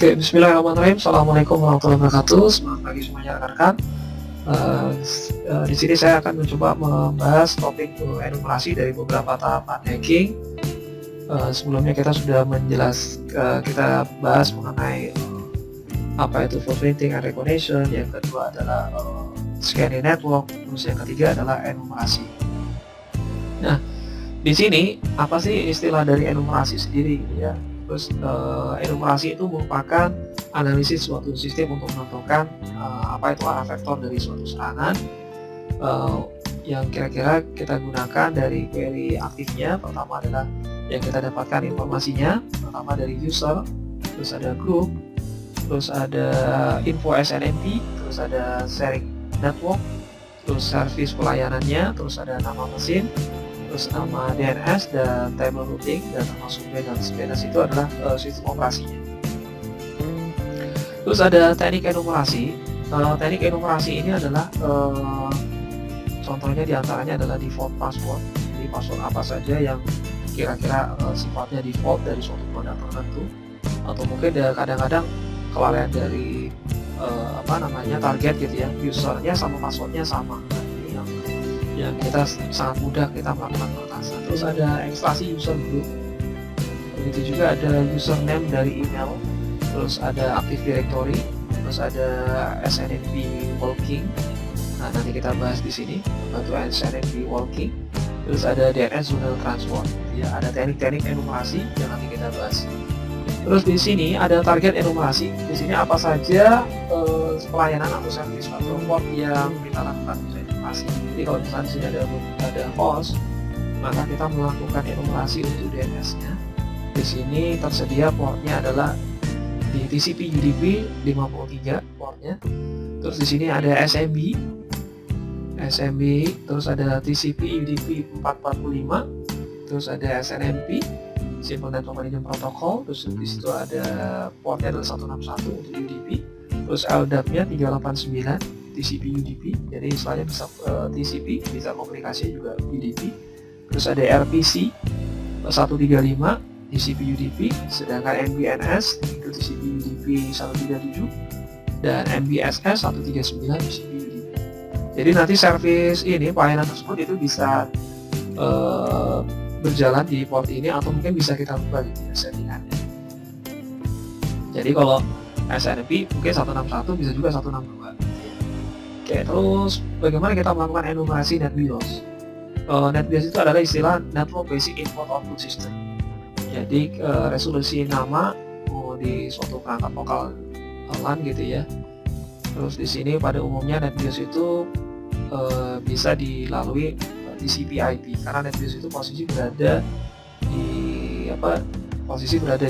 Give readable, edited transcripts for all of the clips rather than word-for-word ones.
Oke, bismillahirrahmanirrahim. Assalamualaikum warahmatullahi wabarakatuh. Selamat pagi semuanya rekan-rekan. Di sini saya akan mencoba membahas topik enumerasi dari beberapa tahapan hacking. Sebelumnya kita sudah kita bahas mengenai apa itu footprinting and recognition. Yang kedua adalah scanning network. Terus yang ketiga adalah enumerasi. Nah, di sini apa sih istilah dari enumerasi sendiri ya? Terus enumerasi itu merupakan analisis suatu sistem untuk menentukan apa itu arah vektor dari suatu serangan yang kira-kira kita gunakan dari query aktifnya. Pertama adalah yang kita dapatkan informasinya, pertama dari user, terus ada group, terus ada info SNMP, terus ada sharing network, terus service pelayanannya, terus ada nama mesin, terus nama DNS dan table routing, dan termasuk BNS itu adalah sistem operasinya. Terus ada teknik enumerasi. Teknik enumerasi ini adalah contohnya diantaranya adalah default password. Jadi password apa saja yang kira-kira sifatnya default dari suatu produk tertentu, atau mungkin kadang-kadang kelalaian dari target gitu ya, usernya sama passwordnya sama. Yang kita sangat mudah kita melakukan peretasan. Terus ada ekstraksi user group, begitu juga ada username dari email, terus ada active directory, terus ada SNMP walking. Nah, nanti kita bahas di sini untuk SNMP walking. Terus ada DNS zonal transport. Ya, ada teknik-teknik enumerasi yang nanti kita bahas. Terus di sini ada target enumerasi. Di sini apa saja pelayanan atau service atau port yang kita lakukan bisa enumerasi. Jadi kalau misalnya di sini ada host, maka kita melakukan enumerasi untuk DNS-nya. Di sini tersedia portnya adalah di TCP UDP 53 portnya. Terus di sini ada SMB, terus ada TCP UDP 445, terus ada SNMP, Simple Network Management Protocol. Terus di situ ada portnya adalah 161 untuk UDP. Terus LDAP-nya 389 TCP UDP. Jadi istilahnya bisa TCP, bisa komunikasi juga UDP. Terus ada RPC 135 TCP UDP, sedangkan MBNS itu TCP UDP 137 dan MBSS 139 TCP UDP. Jadi nanti service ini, pelayanan tersebut itu bisa berjalan di port ini, atau mungkin bisa kita ubah gitu ya settingannya. Jadi kalau SNMP mungkin 161, bisa juga 162. Oke, terus bagaimana kita melakukan enumerasi NetBIOS? NetBIOS itu adalah istilah Network Basic Input Output System. Jadi resolusi nama di suatu perangkat lokal LAN gitu ya. Terus di sini pada umumnya NetBIOS itu bisa dilalui TCP/IP, karena NetBIOS itu posisi berada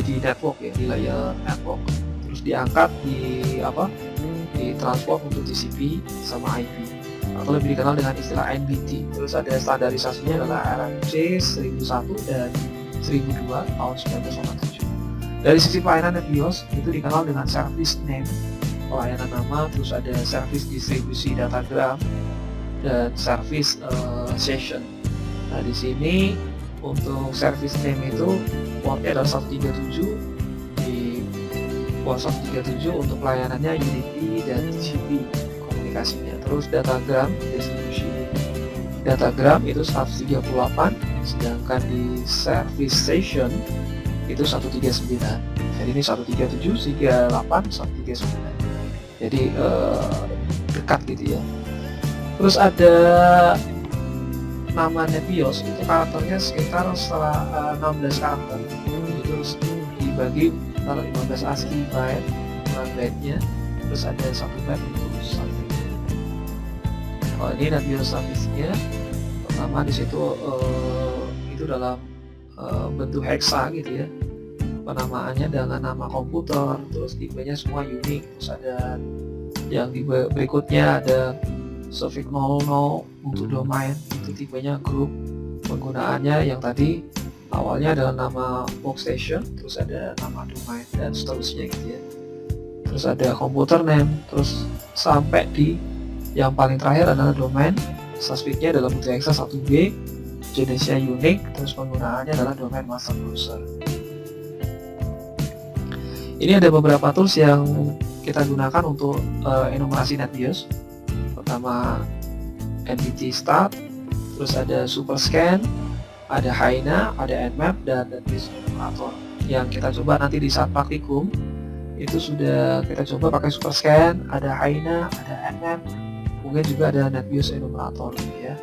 di network ya, di layer network. Terus diangkat di transport untuk TCP sama IP, atau lebih dikenal dengan istilah NBT. Terus ada standarisasinya adalah RFC 1001 dan 1002 tahun 1997. Dari sisi pelayanan NetBIOS itu dikenal dengan service name, pelayanan nama, terus ada service distribusi datagram, dan service session. Nah, di sini untuk service name itu portnya adalah 137. Di port 137 untuk pelayanannya UDP dan TCP komunikasinya. Terus datagram, distribusi datagram itu 138, sedangkan di service session itu 139. Jadi ini 137, 38, 139. Jadi dekat gitu ya. Terus ada nama NetBIOS itu karakternya sekitar 16 karakter. Terus dibagi antara 15 ASCII byte ukuran byte-nya, terus ada 1 byte untuk satu. Kalau ini NetBIOS service-nya, pertama di situ itu dalam bentuk hexa gitu ya. Penamaannya dengan nama komputer, terus tipenya semua unik. Terus ada yang di berikutnya ada suffix 00 untuk domain, itu tipenya group. Penggunaannya yang tadi awalnya adalah nama workstation, terus ada nama domain dan seterusnya gitu ya. Terus ada computer name, terus sampai di yang paling terakhir adalah domain. Suffixnya dalam bentuk hexa 1B, jenisnya unik, terus penggunaannya adalah domain master browser. Ini ada beberapa tools yang kita gunakan untuk enumerasi NetBIOS. Pertama NBT Start, terus ada Superscan, ada Haina, ada Nmap, dan NetBIOS Enumerator. Yang kita coba nanti di saat praktikum itu sudah kita coba pakai Superscan, ada Haina, ada Nmap, mungkin juga ada NetBIOS Enumerator ya.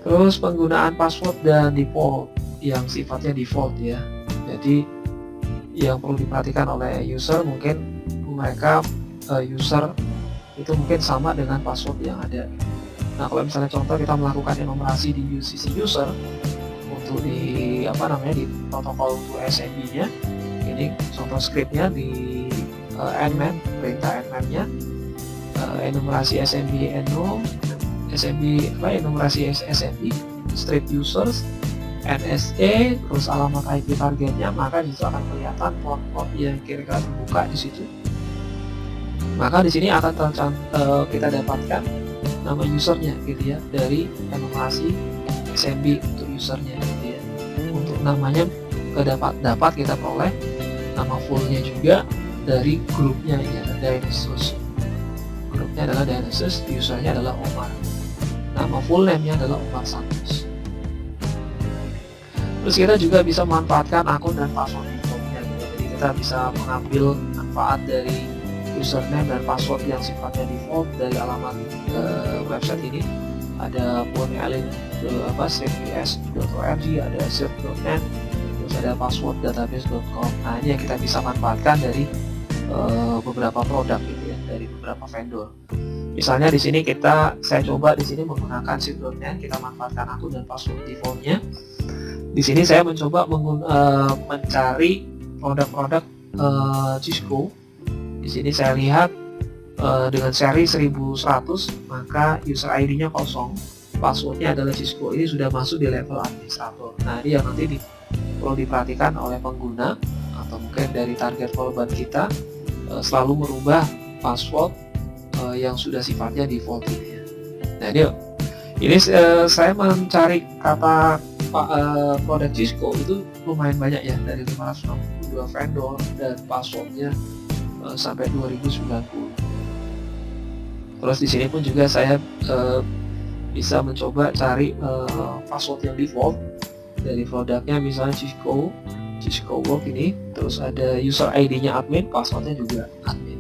Terus penggunaan password dan default yang sifatnya default ya. Jadi yang perlu diperhatikan oleh user, mungkin mereka user itu mungkin sama dengan password yang ada. Nah, kalau misalnya contoh kita melakukan enumerasi di sisi user untuk di di protokol untuk SMB-nya, ini contoh scriptnya di nmap, perintah nmap-nya, enumerasi SMB eno, enumerasi SMB, strip users, NSA, terus alamat IP targetnya, maka disitu akan kelihatan port-port yang kira-kira terbuka di situ. Maka di sini akan kita dapatkan nama usernya gitu ya, dari enumerasi SMB untuk usernya gitu ya. Untuk namanya dapat kita peroleh nama fullnya juga dari grupnya ya, Dionysus. Grupnya adalah Dionysus, usernya adalah Omar. Nama full name-nya adalah Omar Santos. Terus kita juga bisa memanfaatkan akun dan password default-nya. Jadi kita bisa mengambil manfaat dari username dan password yang sifatnya default dari alamat website ini. Ada phonelink.us.org, ada search.net, terus ada passworddatabase.com. Nah, ini yang kita bisa manfaatkan dari beberapa produk gitu ya, dari beberapa vendor. Misalnya di sini saya coba di sini menggunakan search.net, kita manfaatkan akun dan password default-nya. Di sini saya mencoba mencari produk-produk Cisco. Di sini saya lihat dengan seri 1100, maka user ID-nya kosong, passwordnya adalah Cisco. Ini sudah masuk di level administrator. Nah, ini yang nanti perlu diperhatikan oleh pengguna atau mungkin dari target korban kita, selalu merubah password yang sudah sifatnya default ini ya. Nah, ini saya mencari kata produk Cisco itu lumayan banyak ya, dari 562 vendor dan passwordnya sampai 2090. Terus di sini pun juga saya bisa mencoba cari password yang default dari produknya, misalnya Cisco Work ini, terus ada user ID-nya admin, passwordnya juga admin.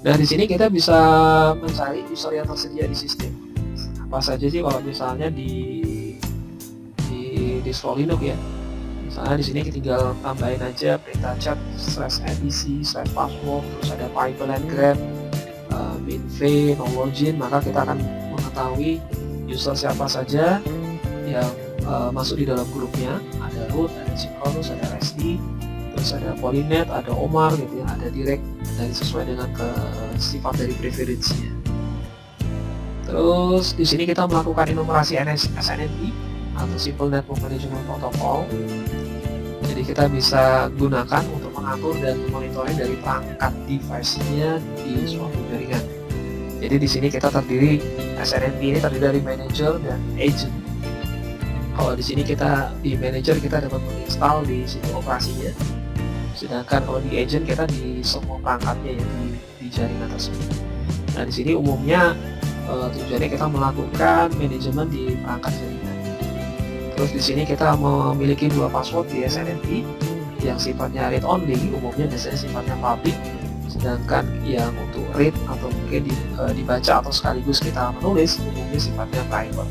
Nah, di sini kita bisa mencari user yang tersedia di sistem. Apa saja sih kalau misalnya di distro Linux ya. Misalnya di sini kita tinggal tambahin aja perintah chat /etc/password, terus ada pipeline grep, minv, no login, maka kita akan mengetahui user siapa saja yang masuk di dalam grupnya. Ada root, ada synchronous, ada RSD, terus ada Polynet, ada Omar gitu ya, ada direct dari sesuai dengan sifat dari preferensinya. Terus di sini kita melakukan enumerasi SNMP atau Simple Network Management Protocol. Jadi kita bisa gunakan untuk mengatur dan monitoring dari perangkat device-nya di suatu jaringan. Jadi di sini kita SNMP ini terdiri dari manager dan agent. Kalau di sini di manager kita dapat menginstal di situ operasinya. Sedangkan kalau di agent kita di semua perangkatnya ya, di jaringan tersebut. Nah, di sini umumnya tujuannya kita melakukan manajemen di perangkat jaringan. Terus di sini kita memiliki dua password di SNMP yang sifatnya read only, umumnya biasanya sifatnya public, sedangkan yang untuk read atau mungkin dibaca atau sekaligus kita menulis umumnya sifatnya private,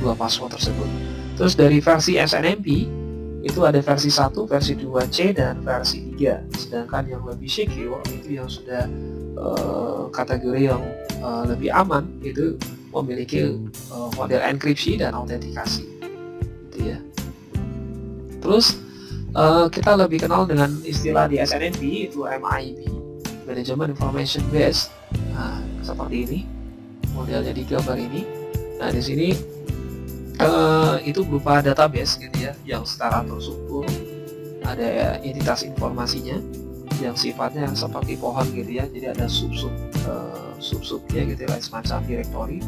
dua password tersebut. Terus dari versi SNMP itu ada versi 1, versi 2C, dan versi 3. Sedangkan yang lebih secure itu yang sudah kategori yang lebih aman, itu memiliki model enkripsi dan autentikasi gitu ya. Terus kita lebih kenal dengan istilah di SNMP itu MIB, Management Information Base. Nah, seperti ini modelnya di gambar ini. Nah, di sini itu berupa database gitu ya, yang secara terstruktur, ada entitas informasinya yang sifatnya seperti pohon gitu ya, jadi ada sub-subnya gitu ya, semacam directory,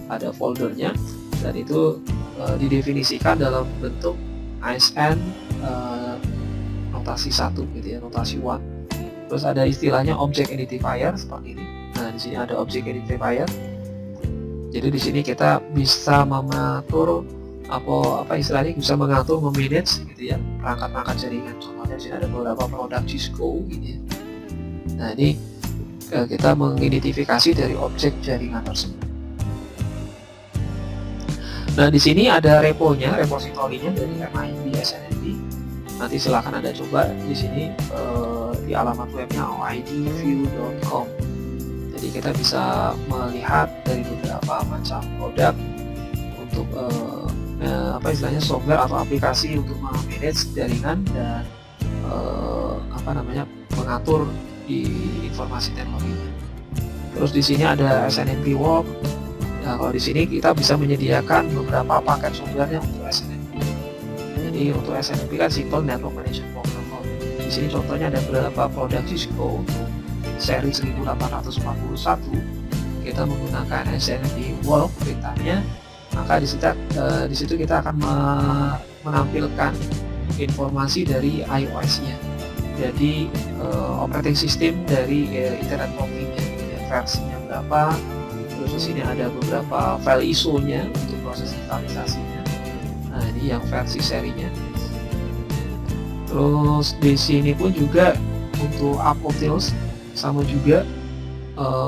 ada foldernya, dan itu didefinisikan dalam bentuk ASN notasi 1 gitu ya, notasi 1. Terus ada istilahnya object identifier seperti ini. Nah, di sini ada object identifier. Jadi di sini kita bisa mengatur apa istilahnya, bisa mengatur, memanage gitu ya perangkat-perangkat jaringan. Contohnya di sini ada beberapa produk Cisco gitu ya. Nah, ini kita mengidentifikasi dari objek jaringan tersebut. Nah, di sini ada reponya, repositorinya dari MIB SNMP. Nanti silahkan Anda coba di sini di alamat webnya oidview.com. Jadi kita bisa melihat dari beberapa macam produk untuk istilahnya software atau aplikasi untuk manage jaringan dan mengatur di informasi teknologinya. Terus di sini ada SNMP Walk. Nah, kalau di sini kita bisa menyediakan beberapa paket softwarenya untuk SNMP. Jadi untuk SNMP kan Simple Network Management Protocol. Di sini contohnya ada beberapa produk Cisco seri 1841. Kita menggunakan SNMP Walk perintahnya. Maka di situ kita akan menampilkan informasi dari iOS-nya. Jadi operating system dari Internet Banking-nya, versinya berapa. Terus di sini ada beberapa file ISO-nya untuk proses installasinya. Nah, ini yang versi serinya. Terus di sini pun juga untuk Apotils sama juga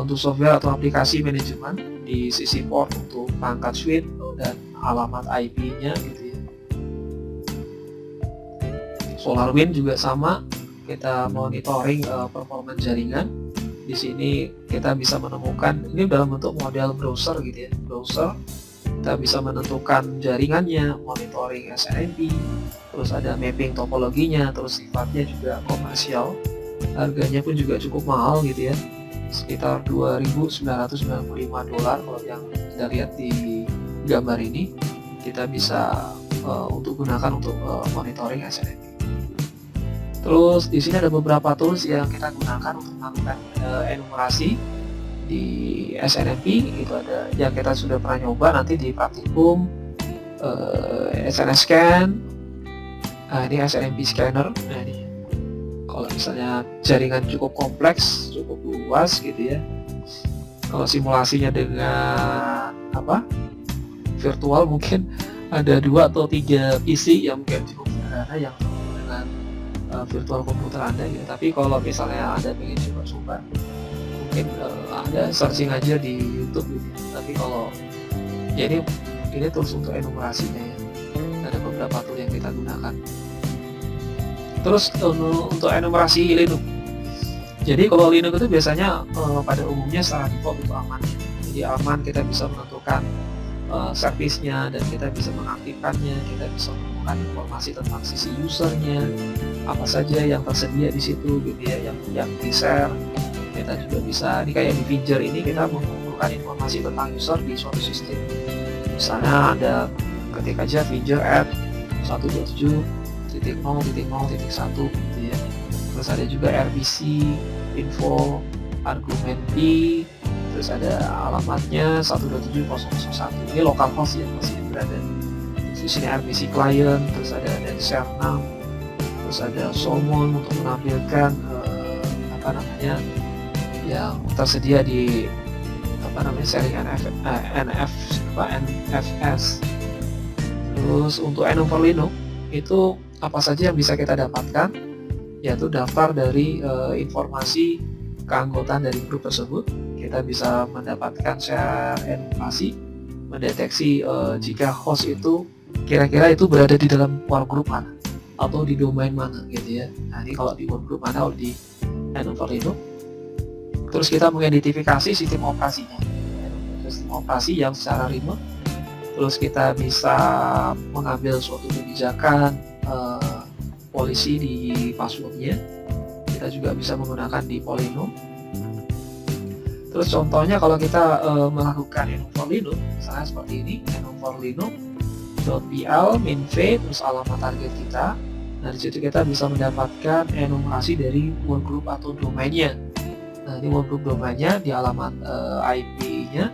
untuk software atau aplikasi manajemen di sisi port untuk perangkat switch dan alamat IP-nya gitu ya. SolarWinds juga sama, kita monitoring performa jaringan. Di sini kita bisa menemukan ini dalam bentuk model browser gitu ya, browser. Kita bisa menentukan jaringannya, monitoring SNMP, terus ada mapping topologinya, terus sifatnya juga komersial. Harganya pun juga cukup mahal gitu ya, sekitar $2.995 kalau yang kita lihat di gambar ini. Kita bisa untuk gunakan untuk monitoring SNMP. Terus di sini ada beberapa tools yang kita gunakan untuk melakukan enumerasi di SNMP. Itu ada yang kita sudah pernah nyoba nanti di praktikum, SNS Scan. Nah, ini SNMP Scanner. Nah, ini kalau misalnya jaringan cukup kompleks, cukup luas gitu ya. Kalau simulasinya dengan virtual, mungkin ada 2 atau 3 PC yang mungkin cukup sederhana yang dengan virtual komputer Anda gitu. Tapi kalau misalnya Anda ingin coba-coba, mungkin Anda searching aja di YouTube gitu. Tapi kalau ya ini tools untuk enumerasinya ya. Ada beberapa tool yang kita gunakan. Terus untuk enumerasi Linux. Jadi kalau Linux itu biasanya pada umumnya secara default itu aman. Jadi aman, kita bisa menentukan servisnya dan kita bisa mengaktifkannya, kita bisa menemukan informasi tentang sisi usernya, apa saja yang tersedia di situ gitu ya, yang di share. Kita juga bisa, ini kayak di Finger ini kita mengumpulkan informasi tentang user di suatu sistem. Misalnya ada ketik aja Finger at 127.0.0.1 gitu ya. Terus ada juga RPC, info, argumen P, terus ada alamatnya 127.0.0.1. Ini localhost ya, masih berada di sini. RPC client, terus ada share 6, terus ada Solomon untuk menampilkan yang tersedia di sharing NFS. Terus untuk Enum for Linux itu apa saja yang bisa kita dapatkan, yaitu daftar dari informasi keanggotaan dari grup tersebut. Kita bisa mendapatkan share enumerasi, mendeteksi jika host itu kira-kira itu berada di dalam workgroup mana atau di domain mana gitu ya. Nah, ini kalau di workgroup mana atau di Enum for Linux. Terus kita mengidentifikasi sistem operasinya, sistem operasi yang secara remote. Terus kita bisa mengambil suatu kebijakan polisi di passwordnya. Kita juga bisa menggunakan di Polino. Terus contohnya kalau kita melakukan Enum for Linux, misalnya seperti ini, Enum for Linux.pl mainv, terus alamat target kita. Nah, di situ kita bisa mendapatkan enumerasi dari workgroup atau domainnya. Nah, ini workgroup domainnya di alamat IP-nya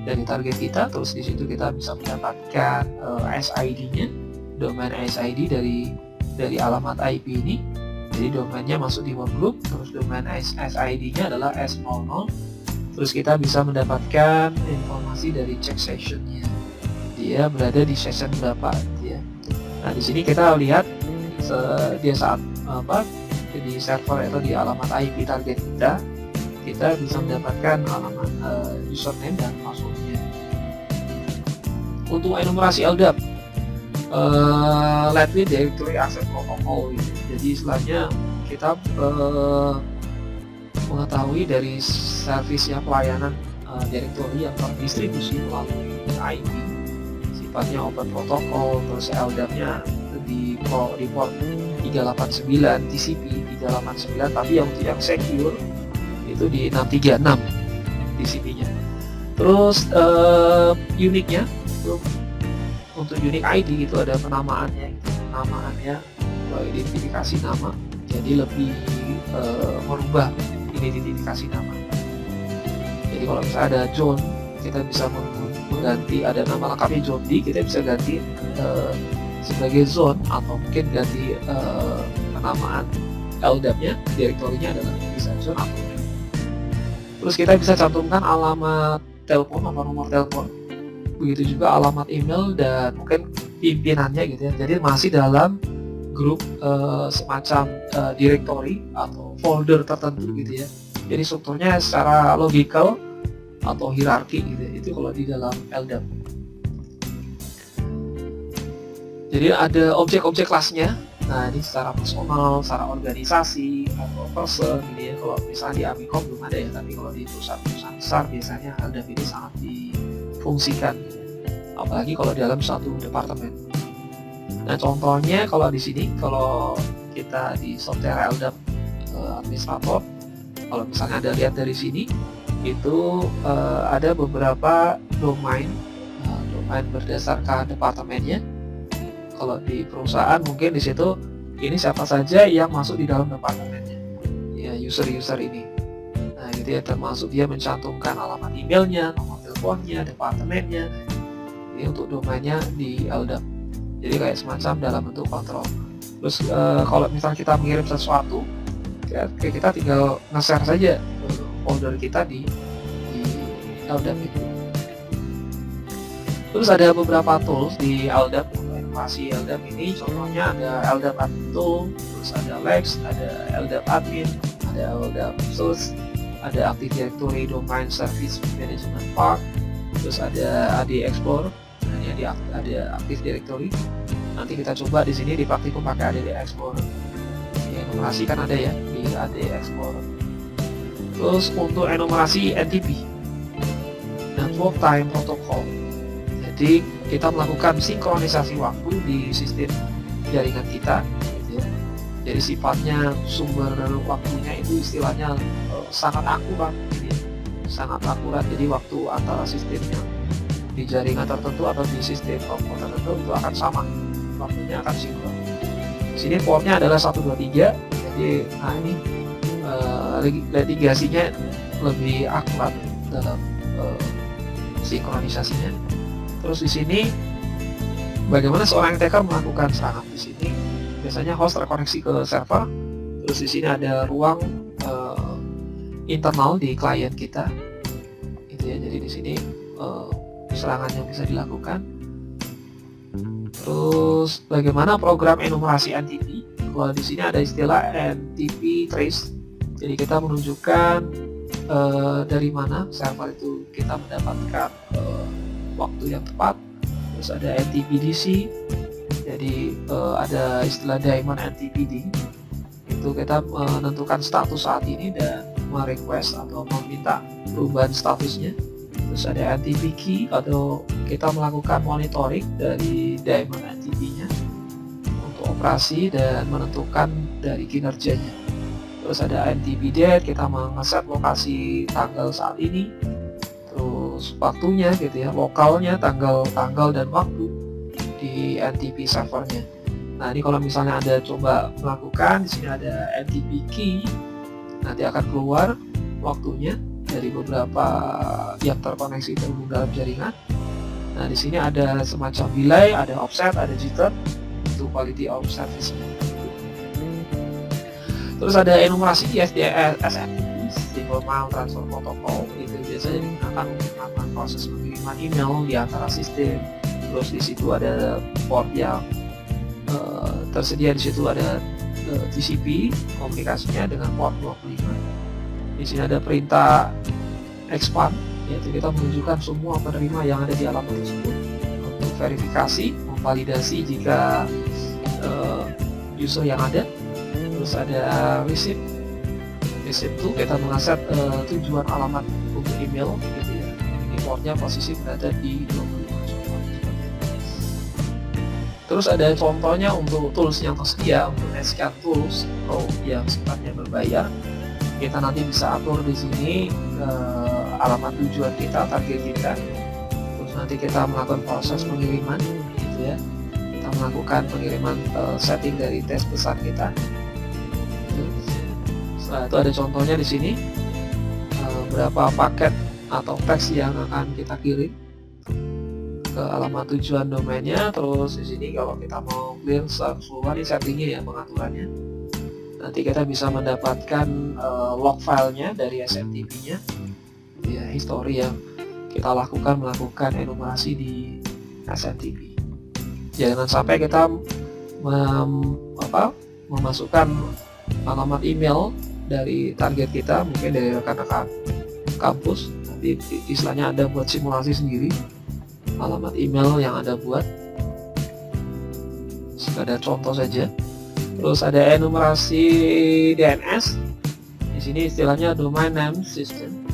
dari target kita. Terus di situ kita bisa mendapatkan SID-nya, domain SID dari alamat IP ini. Jadi domainnya masuk di workgroup, terus domain SID-nya adalah S00. Terus kita bisa mendapatkan informasi dari check sessionnya, dia berada di session berapa gitu ya. Nah di sini kita lihat dia saat di server atau di alamat IP target kita bisa mendapatkan alamat username dan passwordnya. Untuk enumerasi LDAP, Lightweight Directory Access Protocol gitu. Jadi istilahnya kita mengetahui dari servisnya pelayanan directory yang terdistribusi melalui IP, sifatnya open protocol, terus LDAP-nya di port 389 TCP 389, tapi yang untuk yang secure itu di 636 TCP-nya. Terus uniknya untuk unique ID itu ada penamaannya, identifikasi nama, jadi lebih merubah identifikasi nama. Jadi kalau misalnya ada John, kita bisa mengganti, ada nama lengkapnya John D, kita bisa ganti sebagai zone, atau mungkin ganti penamaan LDAP-nya, direktorinya adalah bisa zone atau. Terus kita bisa cantumkan alamat telepon atau nomor telepon, begitu juga alamat email dan mungkin pimpinannya gitu ya. Jadi masih dalam grup semacam directory atau folder tertentu gitu ya. Jadi strukturnya secara logical atau hierarki gitu ya. Itu kalau di dalam LDAP. Jadi ada objek-objek kelasnya. Nah ini secara personal, secara organisasi atau person gitu ya. Kalau misalnya di Amikom belum ada ya, tapi kalau di perusahaan-perusahaan besar biasanya LDAP ini sangat difungsikan, apalagi kalau dalam satu departemen. Nah contohnya kalau di sini, kalau kita di software LDAP administrator, kalau misalnya Anda lihat dari sini, itu ada beberapa domain berdasarkan departemennya. Kalau di perusahaan mungkin di situ ini siapa saja yang masuk di dalam departemennya, ya user ini. Nah gitu ya, termasuk dia mencantumkan alamat emailnya, nomor teleponnya, departemennya. Ini untuk domainnya di LDAP. Jadi kayak semacam dalam bentuk kontrol. Terus kalau misalnya kita mengirim sesuatu, kita tinggal nge-share saja folder kita di LDAP itu. Terus ada beberapa tools di LDAP untuk enumerasi LDAP ini. Contohnya ada LDAP Admin Tool, terus ada Lex, ada LDAP Admin, ada LDAP Source, ada Active Directory Domain Service Management Part, terus ada AD Explorer. Nah, ini ada Active Directory. Nanti kita coba di sini di praktikum pakai AD Explorer. Enumerasi kan ada ya di AD Explorer. Terus untuk enumerasi NTP, Network Time Protocol. Jadi kita melakukan sinkronisasi waktu di sistem jaringan kita, gitu ya. Jadi sifatnya sumber waktunya itu istilahnya sangat akurat, gitu ya. Sangat akurat. Jadi waktu antara sistemnya di jaringan tertentu atau di sistem komputer tertentu itu akan sama, waktunya akan sinkron. Di sini portnya adalah 123, jadi nah ini litigasinya lebih akurat dalam sinkronisasinya. Terus di sini bagaimana seorang attacker melakukan serangan. Di sini biasanya host terkoneksi ke server, terus di sini ada ruang internal di klien kita, gitu ya. Jadi di sini serangan yang bisa dilakukan. Terus bagaimana program enumerasi NTP? Kalau di sini ada istilah NTP trace. Jadi kita menunjukkan dari mana server itu kita mendapatkan waktu yang tepat. Terus ada NTPDC, jadi ada istilah Diamond NTPD, itu kita menentukan status saat ini dan merequest atau meminta perubahan statusnya. Terus ada NTP Key, atau kita melakukan monitoring dari Diamond NTP-nya untuk operasi dan menentukan dari kinerjanya. Terus ada NTP Date, kita mengeset lokasi tanggal saat ini, waktunya gitu ya, lokalnya, tanggal dan waktu di NTP servernya. Nah ini kalau misalnya Anda coba melakukan, di sini ada NTP key, nanti akan keluar waktunya dari beberapa yang terkoneksi terhubung dalam jaringan. Nah di sini ada semacam delay, ada offset, ada jitter, itu quality of service-nya. Terus ada enumerasi SMTP, Single File Transfer Protocol, itu biasanya akan melakukan proses pengiriman email di antara sistem. Terus di situ ada port yang tersedia, di situ ada TCP komunikasinya dengan port 25. Di sini ada perintah expand, yaitu kita menunjukkan semua penerima yang ada di alamat tersebut untuk verifikasi, memvalidasi jika user yang ada. Terus ada receipt itu kita mengaset tujuan alamat untuk email gitu ya. Ini portnya posisi berada di 25. Terus ada contohnya untuk tools yang tersedia untuk scan tools atau yang sifatnya berbayar. Kita nanti bisa atur di sini alamat tujuan kita, target kita. Terus nanti kita melakukan proses pengiriman gitu ya. Kita melakukan pengiriman setting dari tes pesan kita. Setelah itu ada contohnya di sini berapa paket atau teks yang akan kita kirim ke alamat tujuan domainnya. Terus di sini kalau kita mau clear secara keseluruhan, ini settingnya ya, pengaturannya. Nanti kita bisa mendapatkan log filenya dari SMTP-nya, ya, history yang kita melakukan enumerasi di SMTP. Jangan sampai kita memasukkan alamat email dari target kita, mungkin dari rekan-rekan kampus, nanti istilahnya Anda buat simulasi sendiri alamat email yang Anda buat, sekadar contoh saja. Terus ada enumerasi DNS, di sini istilahnya domain name system.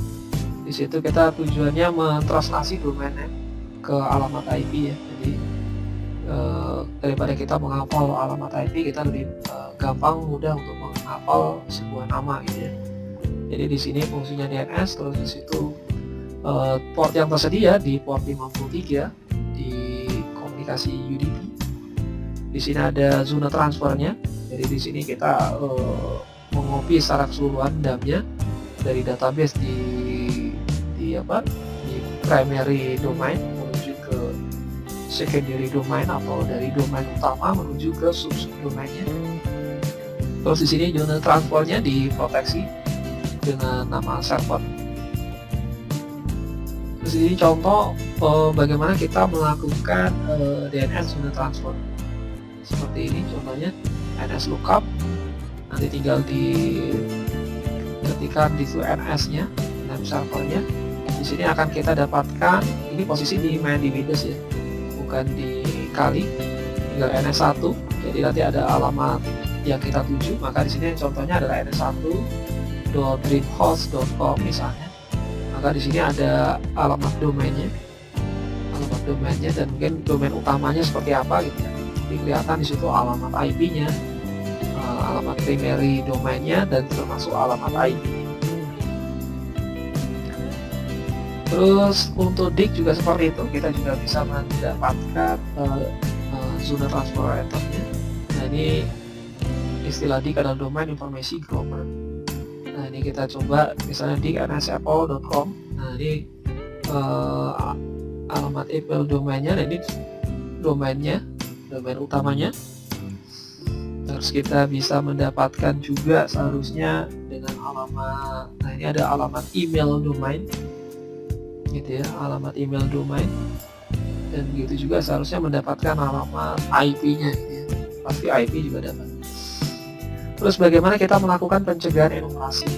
Di situ kita tujuannya mentranslasi domain name ke alamat IP ya. Jadi daripada kita menghafal alamat IP, kita lebih gampang, mudah untuk menghafal sebuah nama gitu ya. Jadi di sini fungsinya DNS. Terus di situ port yang tersedia di port 53 di komunikasi UDP. Di sini ada zona transfernya. Jadi di sini kita mengopi secara keseluruhan DAM-nya dari database di primary domain menuju ke secondary domain, atau dari domain utama menuju ke subdomainnya. Terus di sini zona transfernya diproteksi dengan nama server. Terus ini contoh bagaimana kita melakukan DNS zona transfer. Seperti ini contohnya, NS lookup. Nanti tinggal diketikkan di NS-nya, name servernya. Di sini akan kita dapatkan, ini posisi di main di Windows ya, bukan dikali, tinggal NS1. Jadi nanti ada alamat yang kita tuju, maka di sini contohnya adalah ns1.dreamhost.com misalnya. Maka di sini ada alamat domainnya, dan mungkin domain utamanya seperti apa gitu ya. Jadi kelihatan di situ alamat IP-nya, alamat primary domainnya, dan termasuk alamat IP. Terus untuk DIG juga seperti itu, kita juga bisa mendapatkan zona transfer itemnya. Nah ini istilah DIG adalah Domain Information Grouper. Nah ini kita coba misalnya DIG nsapple.com. Nah ini alamat email domainnya, dan ini domainnya, domain utamanya. Terus kita bisa mendapatkan juga seharusnya dengan alamat, nah ini ada alamat email domain gitu ya, alamat email domain, dan begitu juga seharusnya mendapatkan alamat IP-nya gitu ya. Pasti IP juga dapat. Terus bagaimana kita melakukan pencegahan enumerasi?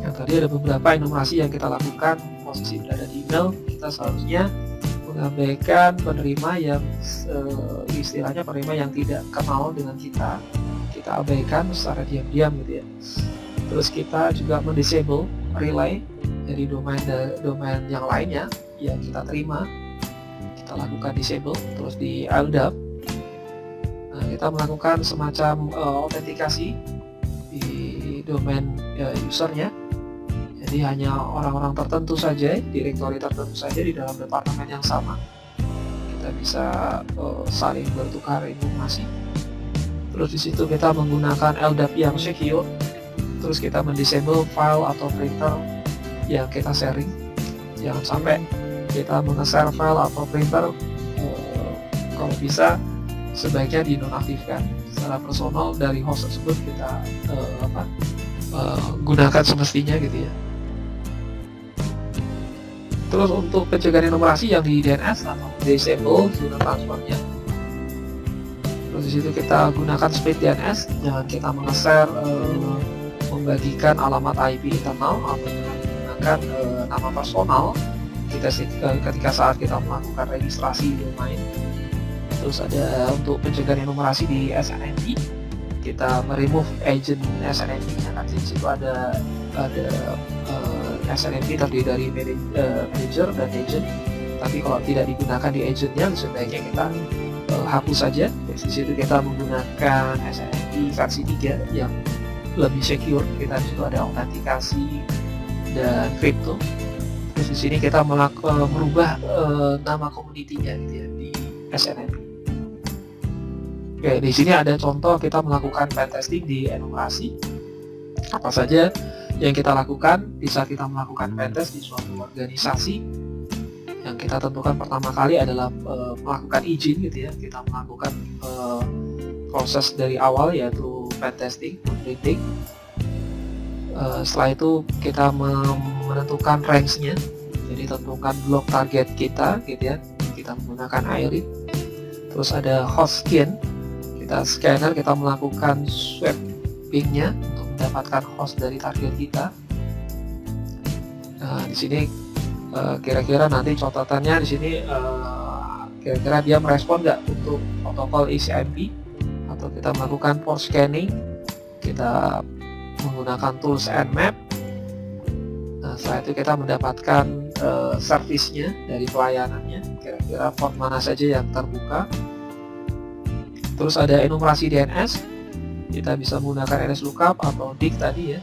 Yang tadi ada beberapa enumerasi yang kita lakukan, posisi berada di email, kita seharusnya mengabaikan penerima yang istilahnya penerima yang tidak kenal dengan kita abaikan secara diam-diam gitu ya. Terus kita juga mendisable relay dari domain yang lainnya yang kita terima, kita lakukan disable. Terus di LDAP, nah, kita melakukan semacam autentikasi di domain usernya. Jadi hanya orang-orang tertentu saja, direktori tertentu saja di dalam departemen yang sama, kita bisa saling bertukar informasi. Terus di situ kita menggunakan LDAP yang secure. Terus kita mendisable file atau printer yang kita sharing. Jangan sampai kita menge-share file atau printer, kalau bisa sebaiknya dinonaktifkan. Secara personal dari host tersebut kita gunakan semestinya gitu ya. Terus untuk pencegahan enumerasi yang di DNS atau disable sudah transfernya. Terus di situ kita gunakan speed DNS, jangan kita meng-share membagikan alamat IP internal atau menggunakan nama personal kita ketika saat kita melakukan registrasi domain. Terus ada untuk pencegahan enumerasi di SNMP, kita meremove agent SNMP-nya. Nanti di situ ada SNMP terdiri dari manager dan agent, tapi kalau tidak digunakan di agentnya sebaiknya kita hapus saja. Terus di situ kita menggunakan SNMP versi 3 yang lebih secure. Kita di situ ada autentikasi dan crypto. Terus di sini kita merubah nama community-nya gitu ya, di SNMP. Oke, di sini ada contoh kita melakukan pen testing di enumerasi. Apa saja yang kita lakukan di saat kita melakukan pen test di suatu organisasi? Yang kita tentukan pertama kali adalah melakukan izin gitu ya. Kita melakukan proses dari awal yaitu pen testing, blueprinting. Setelah itu kita menentukan range-nya, jadi tentukan blok target kita gitu ya. Kita menggunakan IRIT. Terus ada host scan, kita scanner, kita melakukan swapping-nya untuk mendapatkan host dari target kita. Nah, di sini kira-kira nanti catatannya di sini kira-kira dia merespon nggak untuk protokol ECMP, atau kita melakukan port scanning, kita menggunakan tools Nmap. Nah, setelah itu kita mendapatkan servisnya dari pelayanannya, kira-kira port mana saja yang terbuka. Terus ada enumerasi DNS, kita bisa menggunakan NSLOOKUP atau DIG tadi ya.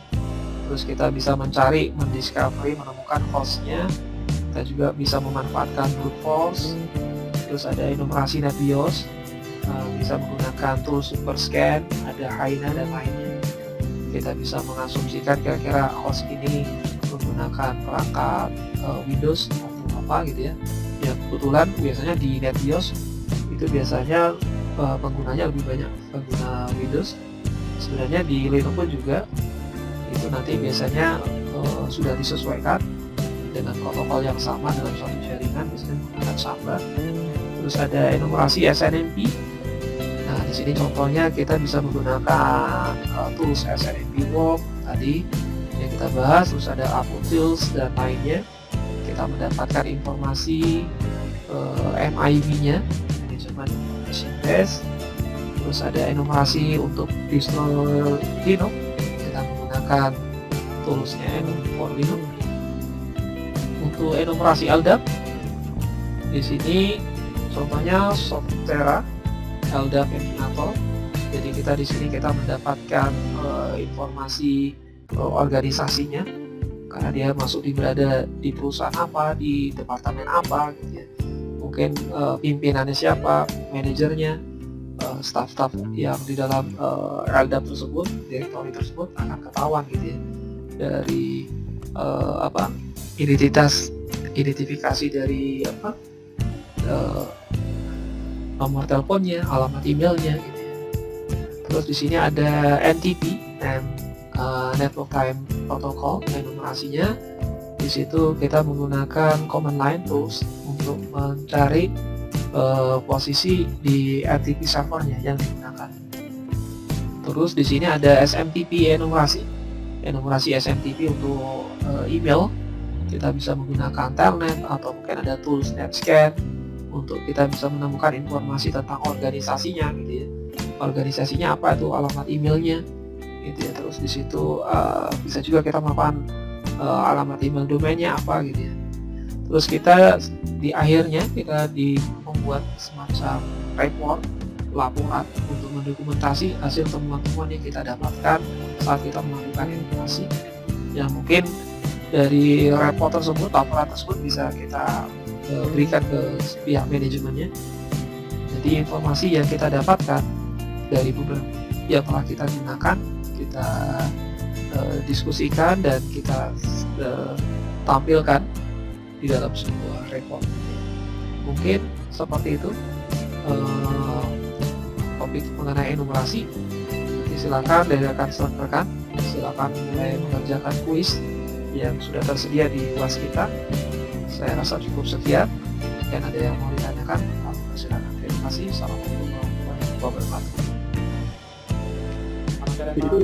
Terus kita bisa mencari, mendiscovery, menemukan hostnya. Kita juga bisa memanfaatkan brute force. Terus ada enumerasi NetBIOS, bisa menggunakan tool SuperScan, ada Hyena dan lainnya. Kita bisa mengasumsikan kira-kira host ini menggunakan perangkat Windows atau apa gitu ya. Ya kebetulan biasanya di NetBIOS itu biasanya penggunanya lebih banyak pengguna Windows. Sebenarnya di Linux pun juga itu nanti biasanya sudah disesuaikan dengan protokol yang sama dalam suatu jaringan, misalnya menggunakan Samba. Terus ada enumerasi SNMP. Nah, di sini contohnya kita bisa menggunakan tools SNMP Work tadi yang kita bahas. Terus ada Apotils dan lainnya. Kita mendapatkan informasi MIB-nya, Management Information Base. Terus ada enumerasi untuk distro Linux, kita menggunakan toolsnya Enum for Linux. Untuk enumerasi LDAP, di sini contohnya Softera LDAP Infinator. Jadi kita di sini kita mendapatkan informasi organisasinya, karena dia berada di perusahaan apa, di departemen apa gitu ya. Mungkin pimpinannya siapa, manajernya, staff-staff yang di dalam LDAP tersebut, direktori tersebut akan ketahuan gitu ya, dari identifikasi dari nomor teleponnya, alamat emailnya gitu ya. Terus di sini ada NTP and Network Time Protocol, enumerasinya. Di situ kita menggunakan command line tools untuk mencari posisi di RTP servernya yang digunakan. Terus di sini ada SMTP enumerasi SMTP untuk email. Kita bisa menggunakan Telnet atau mungkin ada tools NetScan untuk kita bisa menemukan informasi tentang organisasinya gitu ya. Organisasinya apa, itu alamat emailnya gitu ya. Terus di situ bisa juga kita melakukan alamat email domainnya apa gitu ya. Terus kita di akhirnya kita membuat semacam report, laporan untuk mendokumentasi hasil temuan-temuan yang kita dapatkan saat kita melakukan enumerasi. Yang mungkin dari report tersebut, laporan tersebut bisa kita berikan ke pihak manajemennya. Jadi informasi yang kita dapatkan dari beberapa yang telah kita gunakan, kita diskusikan dan kita tampilkan di dalam sebuah report. Mungkin seperti itu topik mengenai enumerasi. Nanti silakan dari rekan-rekan, silakan mulai mengerjakan kuis yang sudah tersedia di kelas kita. Saya rasa cukup sekian, dan ada yang mau ditanyakan, silakan. Terima kasih. Assalamualaikum warahmatullahi wabarakatuh. Itu